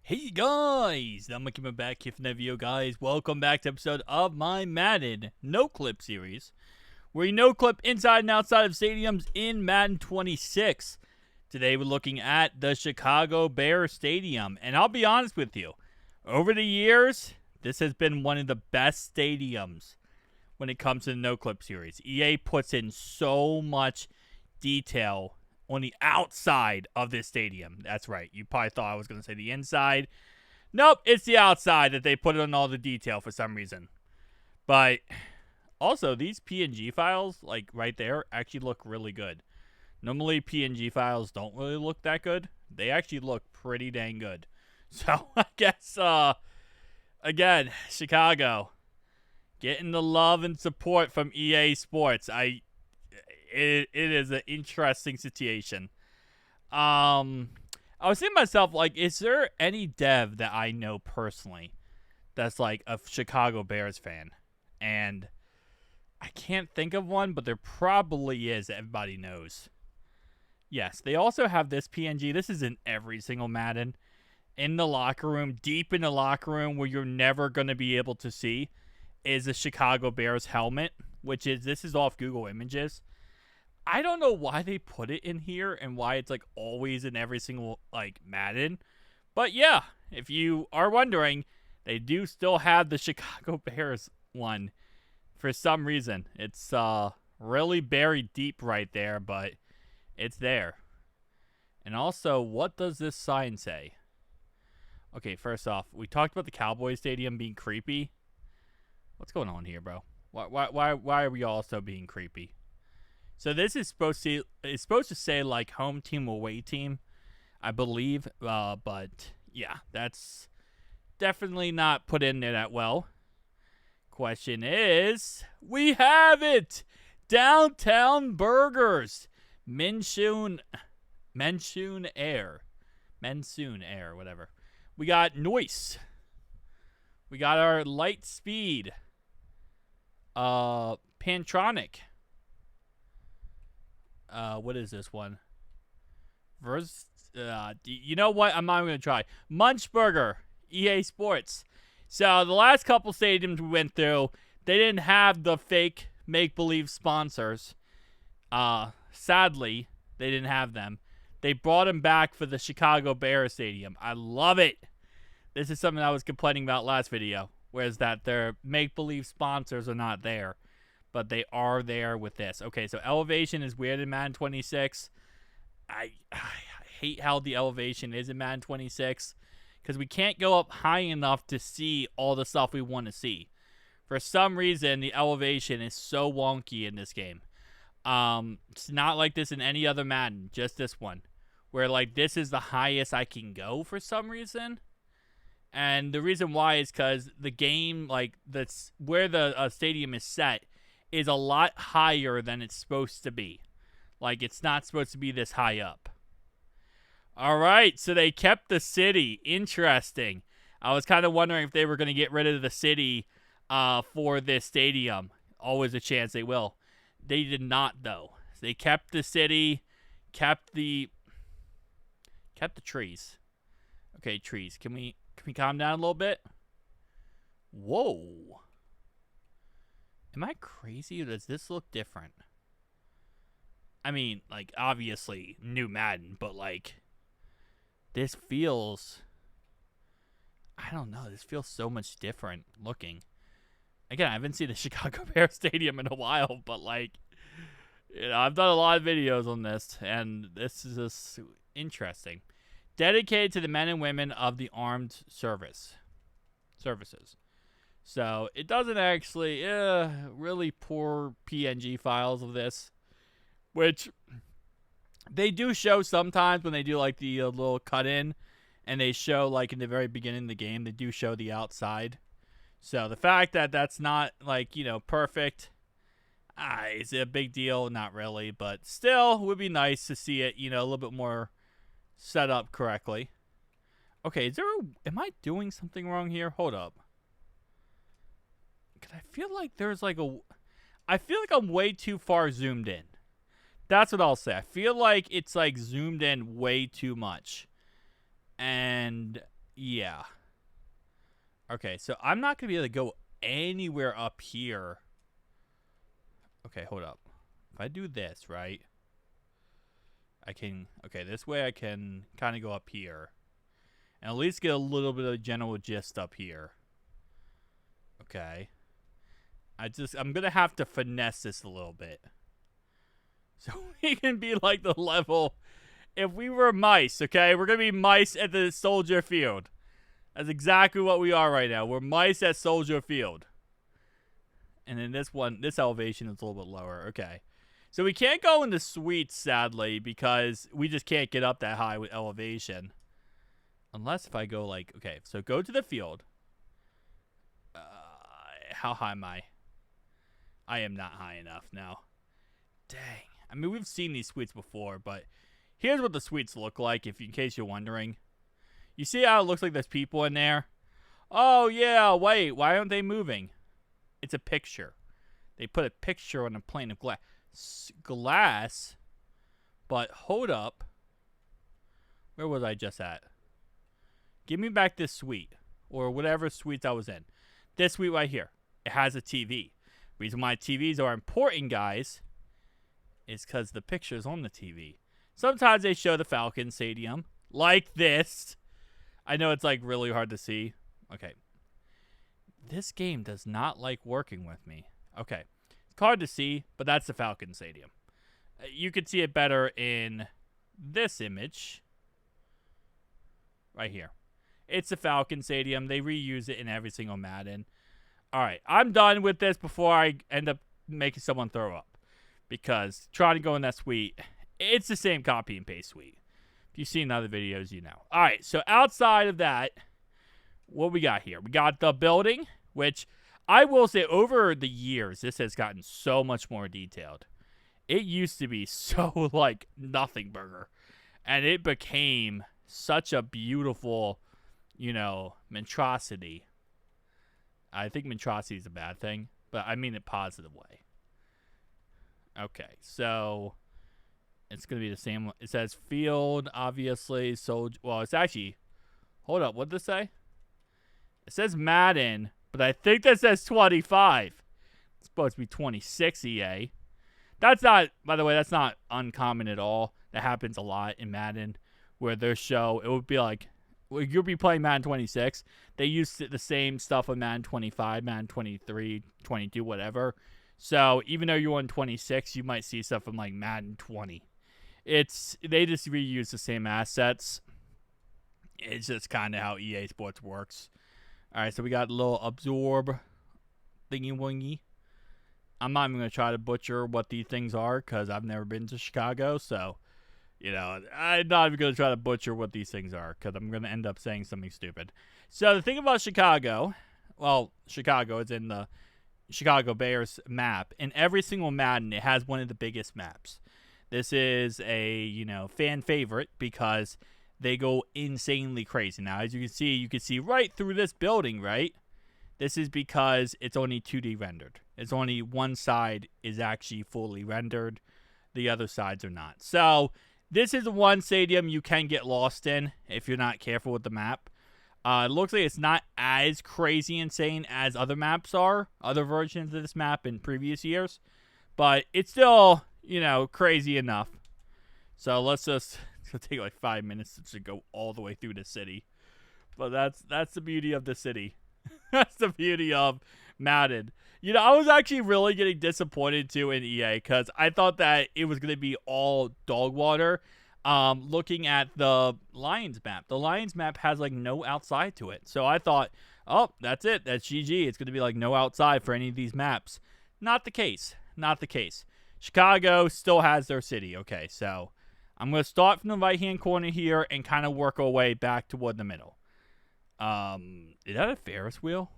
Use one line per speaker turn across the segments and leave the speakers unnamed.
Hey guys, I'm coming back here for another video, guys. Welcome back to episode of my Madden no-clip series, where you no-clip inside and outside of stadiums in Madden 26. Today we're looking at the Chicago Bears Stadium, and I'll be honest with you, over the years, this has been one of the best stadiums when it comes to the no-clip series. EA puts in so much detail on the outside of this stadium. That's right. You probably thought I was going to say the inside. Nope, it's the outside that they put on all the detail for some reason. But also, these PNG files, like right there, actually look really good. Normally, PNG files don't really look that good. They actually look pretty dang good. So, I guess, again, Chicago, getting the love and support from EA Sports. It is an interesting situation. I was thinking to myself, like, is there any dev that I know personally that's like a Chicago Bears fan? And I can't think of one, but there probably is that everybody knows. Yes, they also have this PNG. This is in every single Madden. In the locker room, deep in the locker room where you're never going to be able to see, is a Chicago Bears helmet, this is off Google Images. I don't know why they put it in here and why it's like always in every single like Madden. But yeah, if you are wondering, they do still have the Chicago Bears one for some reason. It's really buried deep right there, but it's there. And also, what does this sign say? Okay, first off, we talked about the Cowboys Stadium being creepy. What's going on here, bro? Why are we also being creepy? So this is supposed to say like home team, away team, I believe. But yeah, that's definitely not put in there that well. Question is, we have it! Downtown Burgers, Mensoon Air, whatever. We got Noise. We got our Light Speed. Pantronic. What is this one? You know what? I'm not going to try. Munchburger, EA Sports. So the last couple stadiums we went through, they didn't have the fake make-believe sponsors. Sadly, they didn't have them. They brought them back for the Chicago Bears Stadium. I love it. This is something I was complaining about last video, whereas that their make-believe sponsors are not there. But they are there with this. Okay, so elevation is weird in Madden 26. I hate how the elevation is in Madden 26 because we can't go up high enough to see all the stuff we want to see. For some reason, the elevation is so wonky in this game. It's not like this in any other Madden, just this one, where like this is the highest I can go for some reason. And the reason why is because the game, like that's where the stadium is set, is a lot higher than it's supposed to be. Like, it's not supposed to be this high up. All right, so they kept the city. Interesting. I was kind of wondering if they were going to get rid of the city for this stadium. Always a chance they will. They did not, though. They kept the city, kept the trees. Okay, trees. Can we calm down a little bit? Whoa. Am I crazy or does this look different? I mean, like, obviously, new Madden, but, like, this feels... I don't know. This feels so much different looking. Again, I haven't seen the Chicago Bears Stadium in a while, but, like, you know, I've done a lot of videos on this, and this is just interesting. Dedicated to the men and women of the armed services. So, it doesn't actually, really poor PNG files of this, which they do show sometimes when they do, like, the little cut-in, and they show, like, in the very beginning of the game, they do show the outside. So, the fact that that's not, like, you know, perfect, is it a big deal? Not really, but still, it would be nice to see it, you know, a little bit more set up correctly. Okay, am I doing something wrong here? Hold up. Cause I feel like I feel like I'm way too far zoomed in. That's what I'll say. I feel like it's like zoomed in way too much. And Yeah. Okay, so I'm not going to be able to go anywhere up here. Okay, hold up. If I do this, right, I can, okay, this way I can kind of go up here. And at least get a little bit of general gist up here. Okay. I'm going to have to finesse this a little bit. So we can be like the level, if we were mice, okay, we're going to be mice at the Soldier Field. That's exactly what we are right now. We're mice at Soldier Field. And then this elevation is a little bit lower. Okay. So we can't go in the suites, sadly, because we just can't get up that high with elevation. Unless if I go like, okay, so go to the field. How high am I? I am not high enough now. Dang. I mean, we've seen these suites before, but here's what the suites look like, in case you're wondering. You see how it looks like there's people in there? Oh, yeah, wait, why aren't they moving? It's a picture. They put a picture on a plane of glass. But hold up. Where was I just at? Give me back this suite. Or whatever suites I was in. This suite right here. It has a TV. Reason why TVs are important, guys, is because the picture's on the TV. Sometimes they show the Falcon Stadium. Like this. I know it's like really hard to see. Okay. This game does not like working with me. Okay. It's hard to see, but that's the Falcon Stadium. You can see it better in this image. Right here. It's the Falcon Stadium. They reuse it in every single Madden. Alright, I'm done with this before I end up making someone throw up. Because trying to go in that suite, it's the same copy and paste suite. If you've seen other videos, you know. Alright, so outside of that, what we got here? We got the building, which I will say over the years, this has gotten so much more detailed. It used to be so like nothing burger. And it became such a beautiful, you know, monstrosity. I think monstrosity is a bad thing, but I mean it positive way. Okay, so it's going to be the same. It says field, obviously. Well, it's actually, hold up, what did this say? It says Madden, but I think that says 25. It's supposed to be 26 EA. That's not, by the way, that's not uncommon at all. That happens a lot in Madden, where their show, it would be like, well, you'll be playing Madden 26. They use the same stuff on Madden 25, Madden 23, 22, whatever. So even though you're on 26, you might see stuff from like Madden 20. They just reuse the same assets. It's just kind of how EA Sports works. All right, so we got a little absorb thingy-wingy. I'm not even going to try to butcher what these things are because I've never been to Chicago. So, you know, I'm not even going to try to butcher what these things are because I'm going to end up saying something stupid. So the thing about Chicago, well, Chicago is in the Chicago Bears map. In every single Madden, it has one of the biggest maps. This is a, you know, fan favorite because they go insanely crazy. Now, as you can see right through this building, right? This is because it's only 2D rendered. It's only one side is actually fully rendered. The other sides are not. So, this is one stadium you can get lost in if you're not careful with the map. It looks like it's not as crazy insane as other maps are, other versions of this map in previous years. But it's still, you know, crazy enough. So let's just, it's going to take like 5 minutes to go all the way through the city. But that's the beauty of the city. That's the beauty of Madden. You know, I was actually really getting disappointed too in EA because I thought that it was going to be all dog water. Looking at the Lions map. The Lions map has like no outside to it. So I thought, oh, that's it. That's GG. It's going to be like no outside for any of these maps. Not the case. Not the case. Chicago still has their city. Okay, so I'm going to start from the right-hand corner here and kind of work our way back toward the middle. Is that a Ferris wheel?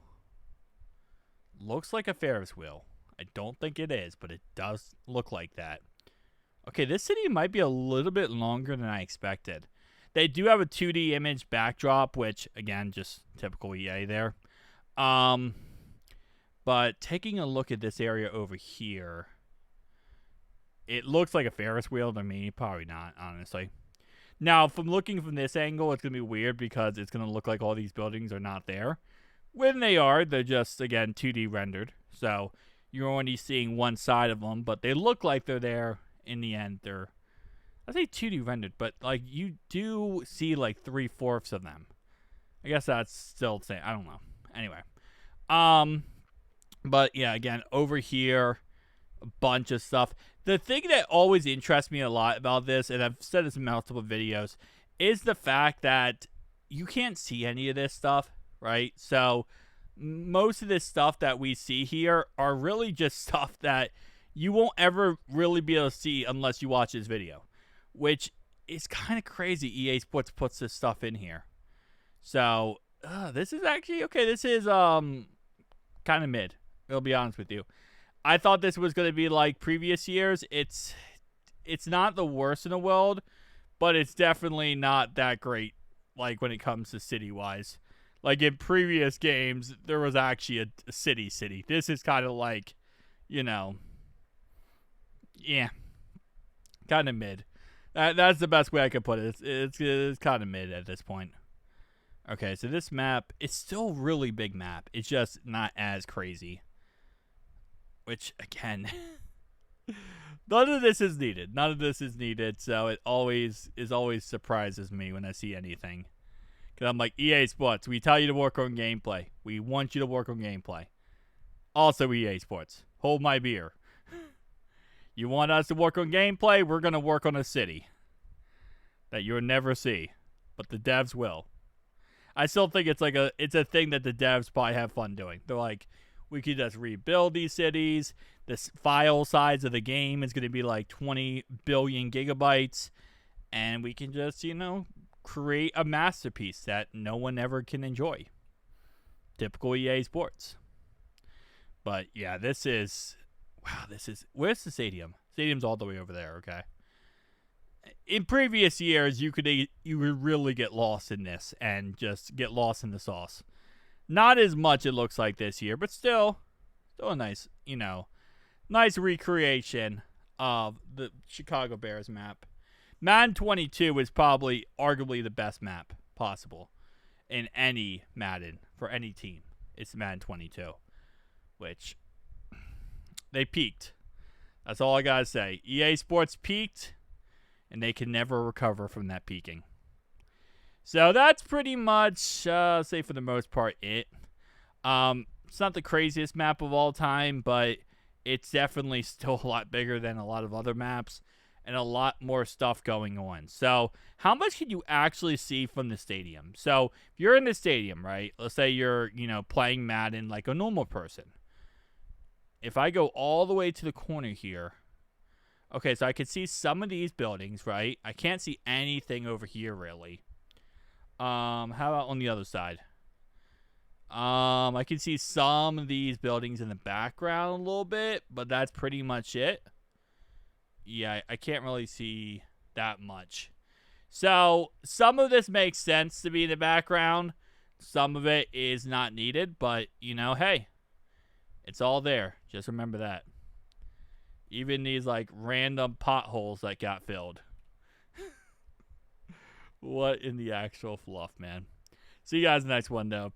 Looks like a Ferris wheel. I don't think it is, but it does look like that. Okay, this city might be a little bit longer than I expected. They do have a 2D image backdrop, which, again, just typical EA there. But taking a look at this area over here, it looks like a Ferris wheel to me. Probably not, honestly. Now, from looking from this angle, it's going to be weird because it's going to look like all these buildings are not there. When they are, they're just, again, 2D rendered. So you're only seeing one side of them, but they look like they're there. In the end, they're, I say 2D rendered, but like you do see like 3/4 of them. I guess that's still the same. I don't know. Anyway. But yeah, again, over here, a bunch of stuff. The thing that always interests me a lot about this, and I've said this in multiple videos, is the fact that you can't see any of this stuff, right? So most of this stuff that we see here are really just stuff that you won't ever really be able to see unless you watch this video, which is kind of crazy. EA Sports puts this stuff in here. So this is actually okay. This is kind of mid. I'll be honest with you. I thought this was going to be like previous years. It's not the worst in the world, but it's definitely not that great. Like when it comes to city wise, like in previous games, there was actually a city. This is kind of like, yeah, kind of mid. That's the best way I could put it. It's kind of mid at this point. Okay, so this map, it's still a really big map. It's just not as crazy. Which, again, none of this is needed. None of this is needed, so it always surprises me when I see anything. Because I'm like, EA Sports, we tell you to work on gameplay. We want you to work on gameplay. Also, EA Sports, hold my beer. You want us to work on gameplay? We're going to work on a city that you'll never see, but the devs will. I still think it's a thing that the devs probably have fun doing. They're like, we could just rebuild these cities. This file size of the game is going to be like 20 billion gigabytes. And we can just, create a masterpiece that no one ever can enjoy. Typical EA Sports. But yeah, where's the stadium? Stadium's all the way over there, okay? In previous years, you could really get lost in this and just get lost in the sauce. Not as much it looks like this year, but still a nice, nice recreation of the Chicago Bears map. Madden 22 is probably arguably the best map possible in any Madden for any team. It's Madden 22, which they peaked. That's all I gotta say. EA Sports peaked, and they can never recover from that peaking. So that's pretty much, say for the most part, it. It's not the craziest map of all time, but it's definitely still a lot bigger than a lot of other maps and a lot more stuff going on. So how much can you actually see from the stadium? So if you're in the stadium, right? Let's say you're, playing Madden like a normal person. If I go all the way to the corner here, okay, so I can see some of these buildings, right? I can't see anything over here, really. How about on the other side? I can see some of these buildings in the background a little bit, but that's pretty much it. Yeah, I can't really see that much. So, some of this makes sense to be in the background. Some of it is not needed, but, hey, it's all there. Just remember that. Even these, random potholes that got filled. What in the actual fluff, man? See you guys in the next one, though.